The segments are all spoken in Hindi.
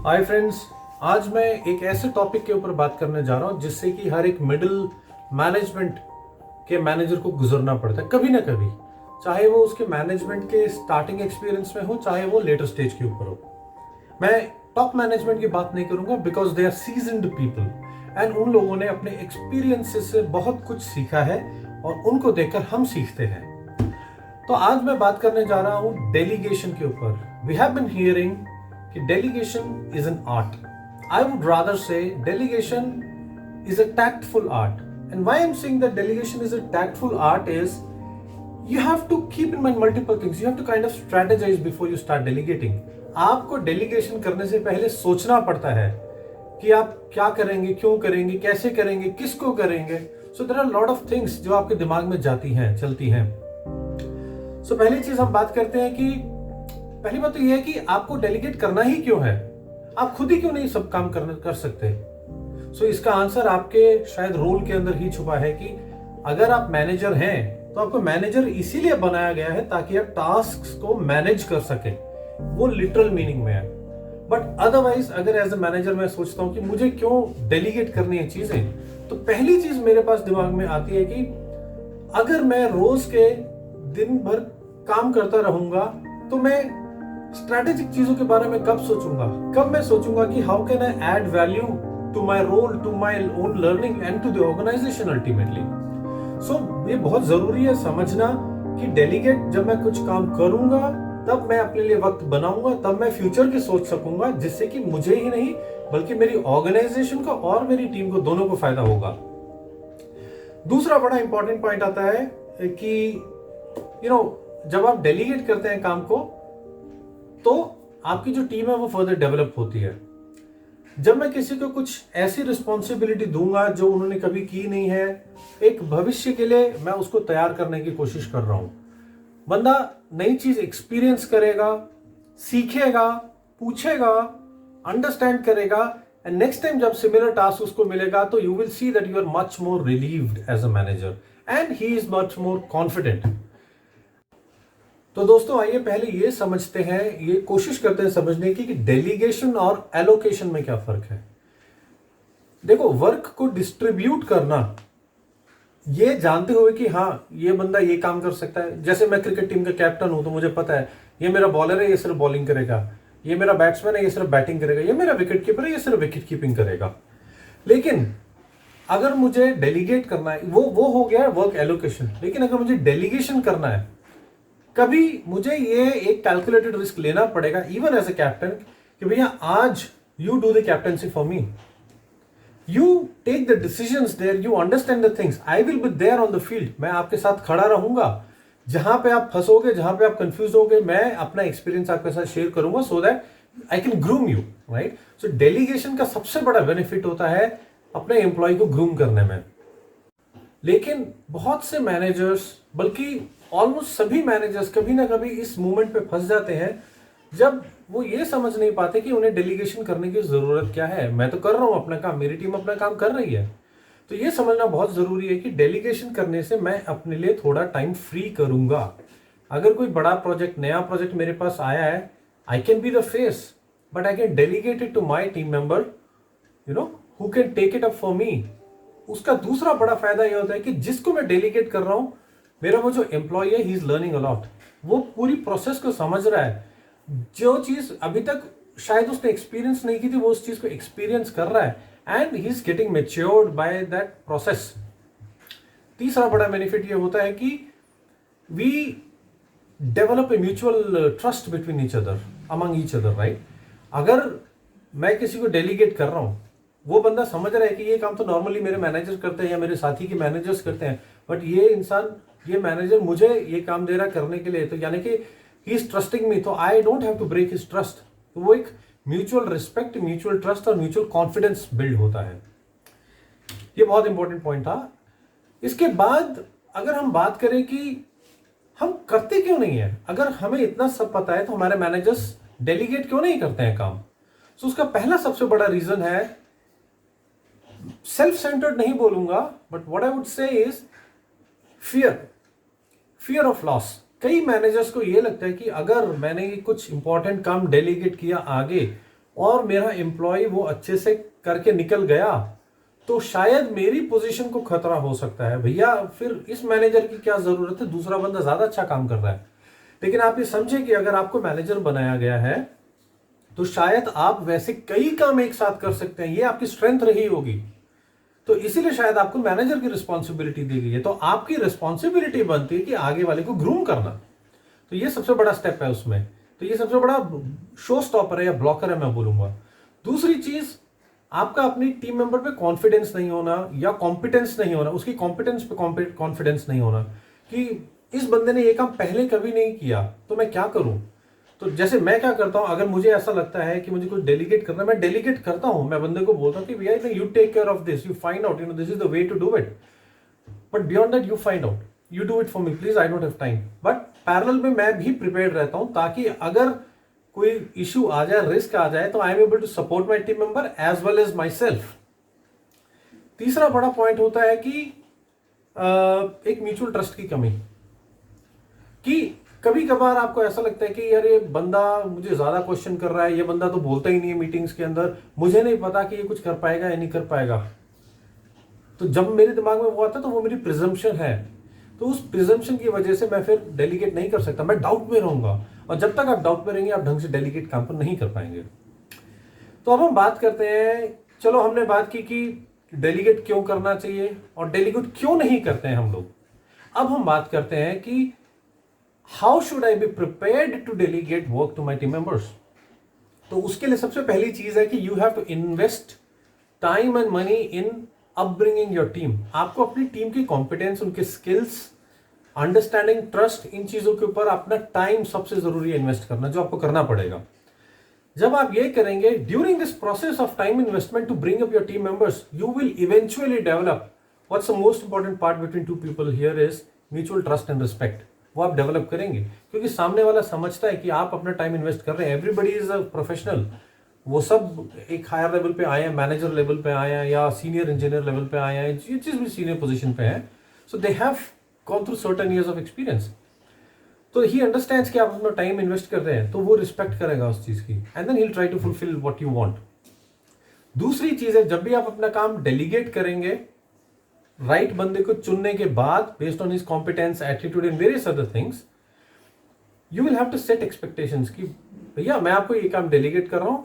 हाय फ्रेंड्स, आज मैं एक ऐसे टॉपिक के ऊपर बात करने जा रहा हूं जिससे कि हर एक मिडिल मैनेजमेंट के मैनेजर को गुजरना पड़ता है कभी ना कभी, चाहे वो उसके मैनेजमेंट के स्टार्टिंग एक्सपीरियंस में हो, चाहे वो लेटर स्टेज के ऊपर हो। मैं टॉप मैनेजमेंट की बात नहीं करूंगा because they are seasoned people and उन लोगों ने अपने एक्सपीरियंसेस से बहुत कुछ सीखा है और उनको देखकर हम सीखते हैं। तो आज मैं बात करने जा रहा हूं डेलीगेशन के ऊपर। वी हैव बीन हियरिंग कि delegation is an art. I would rather से delegation is a tactful art. And why I'm saying that delegation is a tactful art is you have to keep in mind multiple things. You have to kind of strategize before you start delegating. आपको delegation करने से पहले सोचना पड़ता है कि आप क्या करेंगे, क्यों करेंगे, कैसे करेंगे, किसको करेंगे. So there are a lot of things जो आपके दिमाग में जाती हैं, चलती हैं. So पहली चीज हम बात करते हैं कि पहली बात तो यह है कि आपको डेलीगेट करना ही क्यों है. आप खुद ही क्यों नहीं सब काम कर सकते. सो इसका आंसर आपके शायद रोल के अंदर ही छुपा है कि अगर आप मैनेजर हैं तो आपको मैनेजर इसीलिए बनाया गया है ताकि आप टास्क को मैनेज कर सके. वो लिटरल मीनिंग में है. बट अदरवाइज अगर एज ए मैनेजर मैं सोचता हूं कि मुझे क्यों डेलीगेट करनी है चीजें, तो पहली चीज मेरे पास दिमाग में आती है कि अगर मैं रोज के दिन भर काम करता रहूंगा तो मैं स्ट्रैटेजिक चीजों के बारे में कब सोचूंगा. कब मैं सोचूंगा कि how can I add value to my role, to my own learning and to the organization ultimately. So ये बहुत जरूरी है समझना कि डेलीगेट जब मैं कुछ काम करूंगा तब मैं अपने लिए वक्त बनाऊंगा, तब मैं फ्यूचर की सोच सकूंगा जिससे कि मुझे ही नहीं बल्कि मेरी ऑर्गेनाइजेशन को और मेरी टीम को दोनों को फायदा होगा. दूसरा बड़ा इंपॉर्टेंट पॉइंट आता है कि जब आप डेलीगेट करते हैं काम को तो आपकी जो टीम है वो फर्दर डेवलप होती है. जब मैं किसी को कुछ ऐसी रिस्पॉन्सिबिलिटी दूंगा जो उन्होंने कभी की नहीं है, एक भविष्य के लिए मैं उसको तैयार करने की कोशिश कर रहा हूं. बंदा नई चीज एक्सपीरियंस करेगा, सीखेगा, पूछेगा, अंडरस्टैंड करेगा एंड नेक्स्ट टाइम जब सिमिलर टास्क उसको मिलेगा तो you will see that you are much more relieved as a manager and he is much more confident. तो दोस्तों आइए पहले ये समझते हैं, ये कोशिश करते हैं समझने की कि डेलीगेशन और एलोकेशन में क्या फर्क है. देखो, वर्क को डिस्ट्रीब्यूट करना ये जानते हुए कि हाँ ये बंदा ये काम कर सकता है. जैसे मैं क्रिकेट टीम का कैप्टन हूं तो मुझे पता है ये मेरा बॉलर है, ये सिर्फ बॉलिंग करेगा, ये मेरा बैट्समैन है, ये सिर्फ बैटिंग करेगा, ये मेरा विकेट कीपर है, ये सिर्फ विकेट कीपिंग करेगा. लेकिन अगर मुझे डेलीगेट करना है वो हो गया वर्क एलोकेशन. लेकिन अगर मुझे डेलीगेशन करना है, कभी मुझे ये एक कैलकुलेटेड रिस्क लेना पड़ेगा इवन एज ए कैप्टन कि भैया आज you do the captaincy for me, you take the decisions there, you understand the things, I will be there on the field. मैं आपके साथ खड़ा रहूंगा, जहां पे आप फंसोगे, जहां पे आप कंफ्यूज होगे, मैं अपना एक्सपीरियंस आपके साथ शेयर करूंगा so that I can groom you, right. So delegation का सबसे बड़ा बेनिफिट होता है अपने एम्प्लॉय को ग्रूम करने में. लेकिन बहुत से मैनेजर्स, बल्कि ऑलमोस्ट सभी मैनेजर्स कभी ना कभी इस मूवमेंट पे फंस जाते हैं जब वो ये समझ नहीं पाते कि उन्हें डेलीगेशन करने की जरूरत क्या है. मैं तो कर रहा हूं अपना काम, मेरी टीम अपना काम कर रही है. तो ये समझना बहुत जरूरी है कि डेलीगेशन करने से मैं अपने लिए थोड़ा टाइम फ्री करूंगा. अगर कोई बड़ा प्रोजेक्ट, नया प्रोजेक्ट मेरे पास आया है, I can be the face but I can delegate it to my team member, who can take it up for me. उसका दूसरा बड़ा फायदा यह होता है कि जिसको मैं डेलीगेट कर रहा हूं, मेरा वो जो एम्प्लॉय है, he is learning a lot. वो पूरी प्रोसेस को समझ रहा है. जो चीज अभी तक शायद उसने एक्सपीरियंस नहीं की थी वो उस चीज को एक्सपीरियंस कर रहा है and he is getting matured by that process. तीसरा बड़ा बेनिफिट ये होता है कि we develop a mutual trust between each other, among each other, right. अगर मैं किसी को डेलीगेट कर रहा हूं, वो बंदा समझ रहा है कि ये काम तो नॉर्मली मेरे मैनेजर करते हैं या मेरे साथी के मैनेजर्स करते हैं, बट ये इंसान, ये मैनेजर मुझे ये काम दे रहा करने के लिए, तो यानी कि ही इज ट्रस्टिंग मी, तो I don't have to break his trust. तो वो एक म्यूचुअल रिस्पेक्ट, म्यूचुअल ट्रस्ट और म्यूचुअल कॉन्फिडेंस बिल्ड होता है. ये बहुत इंपॉर्टेंट पॉइंट था. इसके बाद अगर हम बात करें कि हम करते क्यों नहीं है, अगर हमें इतना सब पता है तो हमारे मैनेजर्स डेलीगेट क्यों नहीं करते हैं काम. तो उसका पहला सबसे बड़ा रीजन है, सेल्फ सेंटर्ड नहीं बोलूंगा but what I would say is fear of loss. कई मैनेजर्स को यह लगता है कि अगर मैंने कुछ इंपॉर्टेंट काम डेलीगेट किया आगे और मेरा एम्प्लॉय वो अच्छे से करके निकल गया, तो शायद मेरी पोजीशन को खतरा हो सकता है। भैया फिर इस मैनेजर की क्या जरूरत है, दूसरा बंदा ज्यादा अच्छा काम कर रहा है। लेकिन आप ये समझे कि अगर आपको मैनेजर बनाया गया है तो शायद आप वैसे कई काम एक साथ कर सकते हैं, ये आपकी स्ट्रेंथ रही होगी, तो इसीलिए शायद आपको मैनेजर की रिस्पॉन्सिबिलिटी दी गई है। तो आपकी रिस्पॉन्सिबिलिटी बनती है कि आगे वाले को ग्रूम करना। तो ये सबसे बड़ा स्टेप है उसमें। तो ये सबसे बड़ा शो स्टॉपर है या ब्लॉकर है मैं बोलूंगा। दूसरी चीज, आपका अपनी टीम मेंबर पे कॉन्फिडेंस नहीं होना या कॉम्पिटेंस नहीं होना, उसकी कॉम्पिटेंस पे कॉन्फिडेंस नहीं होना कि इस बंदे ने ये काम पहले कभी नहीं किया तो मैं क्या करूं। तो जैसे मैं क्या करता हूं, अगर मुझे ऐसा लगता है कि मुझे कुछ डेलीगेट करना है, मैं डेलीगेट करता हूं। मैं बंदे को बोलता हूं कि भैया you take care of this, you find out, this is the way to do it, but beyond that you find out, you do it for me please, I don't have time. But parallel में मैं भी प्रिपेयर रहता हूं ताकि अगर कोई इश्यू आ जाए, रिस्क आ जाए, तो I am able to support my team member as well as myself. तीसरा बड़ा पॉइंट होता है कि एक म्यूचुअल ट्रस्ट की कमी, कि कभी कभार आपको ऐसा लगता है कि यार ये बंदा मुझे ज्यादा क्वेश्चन कर रहा है, ये बंदा तो बोलता ही नहीं है मीटिंग्स के अंदर, मुझे नहीं पता कि ये कुछ कर पाएगा या नहीं कर पाएगा। तो जब मेरे दिमाग में वो आता है तो वो मेरी प्रिजम्पशन है, तो उस प्रिजम्पशन की वजह से मैं फिर डेलीगेट नहीं कर सकता, मैं डाउट में रहूंगा, और जब तक आप डाउट में रहेंगे आप ढंग से डेलीगेट काम पर नहीं कर पाएंगे। तो अब हम बात करते हैं, चलो हमने बात की कि डेलीगेट क्यों करना चाहिए और डेलीगेट क्यों नहीं करते हैं हम लोग। अब हम बात करते हैं कि how should I be prepared to delegate work to my team members. तो उसके लिए सबसे पहली चीज है कि you have to invest time and money in upbringing your team. आपको अपनी टीम की कॉम्पिटेंस, उनके स्किल्स, अंडरस्टैंडिंग, ट्रस्ट, इन चीजों के ऊपर अपना टाइम सबसे जरूरी है इन्वेस्ट करना, जो आपको करना पड़ेगा। जब आप ये करेंगे, during this process of time investment to bring up your team members, you will eventually develop what's the most important part between two people here is mutual trust and respect. वो आप डेवलप करेंगे क्योंकि सामने वाला समझता है कि आप अपना टाइम इन्वेस्ट कर रहे हैं। एवरीबडी इज अ प्रोफेशनल, वो सब एक हायर लेवल पे आए हैं, मैनेजर लेवल पे आए हैं या सीनियर इंजीनियर लेवल पे आए हैं, जिस भी सीनियर पोजीशन पे हैं, so they have gone through certain years of experience. तो ही अंडरस्टैंड्स कि आप अपना टाइम इन्वेस्ट कर रहे हैं, तो वो रिस्पेक्ट करेगा उस चीज की, and then he will try to fulfil what you want. दूसरी चीज है, जब भी आप अपना काम डेलीगेट करेंगे, राइट बंदे को चुनने के बाद, based on his competence, attitude and various other things, you will have to set expectations कि भैया मैं आपको ये काम डेलीगेट कर रहा हूं,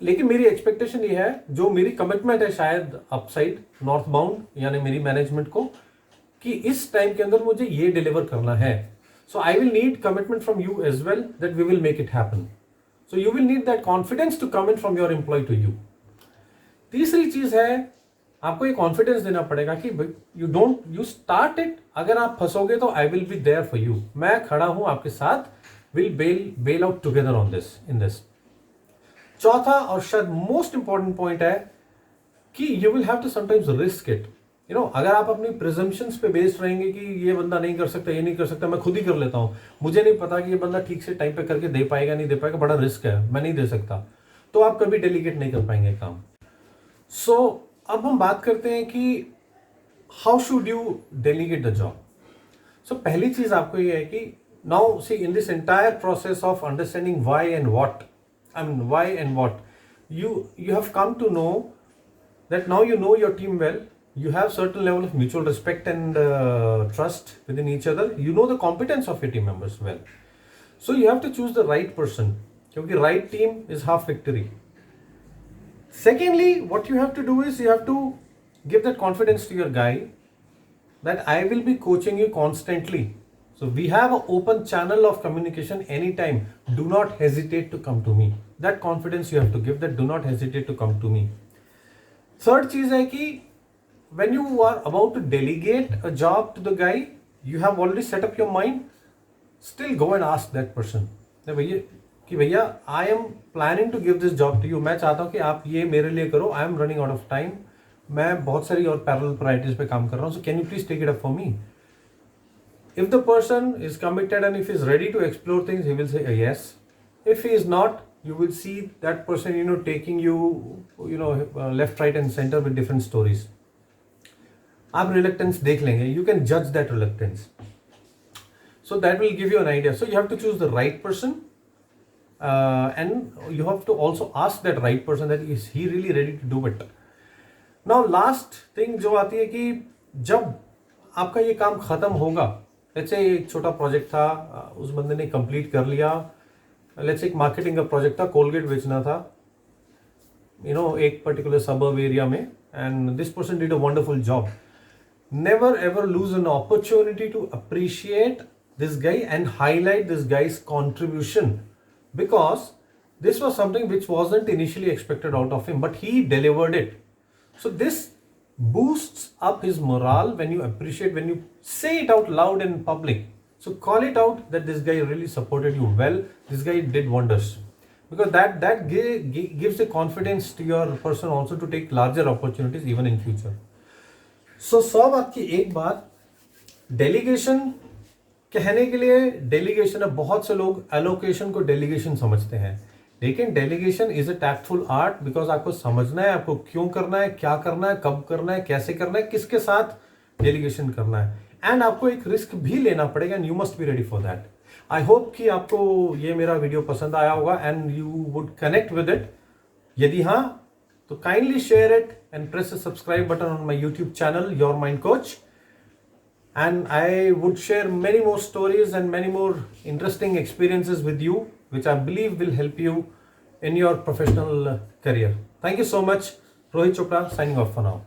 लेकिन मेरी एक्सपेक्टेशन ये है, जो मेरी कमिटमेंट है शायद अपसाइड नॉर्थ बाउंड यानी मेरी मैनेजमेंट को, कि इस टाइम के अंदर मुझे ये डिलीवर करना है। So I will need commitment from you as well that we will make it happen. So you will need that confidence to come in from your employ to you. तीसरी चीज है, आपको ये कॉन्फिडेंस देना पड़ेगा कि यू स्टार्ट इट, अगर आप फंसोगे तो I will be there for you, मैं खड़ा हूं आपके साथ, will bail out together on this, in this. चौथा और शायद मोस्ट इंपॉर्टेंट पॉइंट है कि you will have to sometimes risk it. अगर आप अपनी प्रिजम्पशंस पे बेस्ड रहेंगे कि ये बंदा नहीं कर सकता, ये नहीं कर सकता, मैं खुद ही कर लेता हूं, मुझे नहीं पता कि ये बंदा ठीक से टाइम पे करके दे पाएगा नहीं दे पाएगा, बड़ा रिस्क है, मैं नहीं दे सकता, तो आप कभी डेलीगेट नहीं कर पाएंगे काम। सो अब हम बात करते हैं कि how should you delegate the job. So पहली चीज आपको ये है कि now see in this entire process of understanding why and what, why and what, you have come to know that now you know your team well, you have certain level of mutual respect and trust within each other, you know the competence of your team members well, so you have to choose the right person, because right team is half victory. Secondly, what you have to do is you have to give that confidence to your guy that I will be coaching you constantly. So we have an open channel of communication anytime. Do not hesitate to come to me. That confidence you have to give, that do not hesitate to come to me. Third चीज है कि when you are about to delegate a job to the guy, you have already set up your mind, still go and ask that person. भैया I am planning to give this job to you. मैं चाहता हूँ कि आप ये मेरे लिए करो. I am running out of time. मैं बहुत सारी और पैरेलल प्रायोरिटीज पे काम कर रहा हूँ. So can you please take it up for me? If the person is committed and if he is ready to explore things, he will say yes. If he is not, you will see that person, taking you, left, right and center with different stories. आप reluctance देख लेंगे. You can judge that reluctance. So that will give you an idea. So you have to choose the right person. and you have to also ask that right person that is he really ready to do it. Now last thing जो आती है कि जब आपका ये काम खत्म होगा, लेट्स से एक छोटा प्रोजेक्ट था, उस बंदे ने कंप्लीट कर लिया, लेट्स से एक मार्केटिंग का प्रोजेक्ट था, कोलगेट बेचना था, एक पर्टिकुलर सबर्ब एरिया में, and this person did a wonderful job. Never ever lose an opportunity to appreciate this guy and highlight this guy's contribution, because this was something which wasn't initially expected out of him, but he delivered it. So this boosts up his morale when you appreciate, when you say it out loud in public. So call it out that this guy really supported you well, this guy did wonders, because that gives the confidence to your person also to take larger opportunities even in future. सो 100 बात की एक बात, डेलीगेशन कहने के लिए डेलीगेशन है, बहुत से लोग एलोकेशन को डेलीगेशन समझते हैं, लेकिन delegation is a tactful art, because आपको समझना है आपको क्यों करना है, क्या करना है, कब करना है, कैसे करना है, किसके साथ डेलीगेशन करना है, एंड आपको एक रिस्क भी लेना पड़ेगा, and you must be ready for that. I hope कि आपको ये मेरा वीडियो पसंद आया होगा and you would connect with it. यदि हाँ, तो kindly share it and press the subscribe button on my YouTube channel, Your Mind Coach. And I would share many more stories and many more interesting experiences with you, which I believe will help you in your professional career. Thank you so much. Rohit Chopra signing off for now.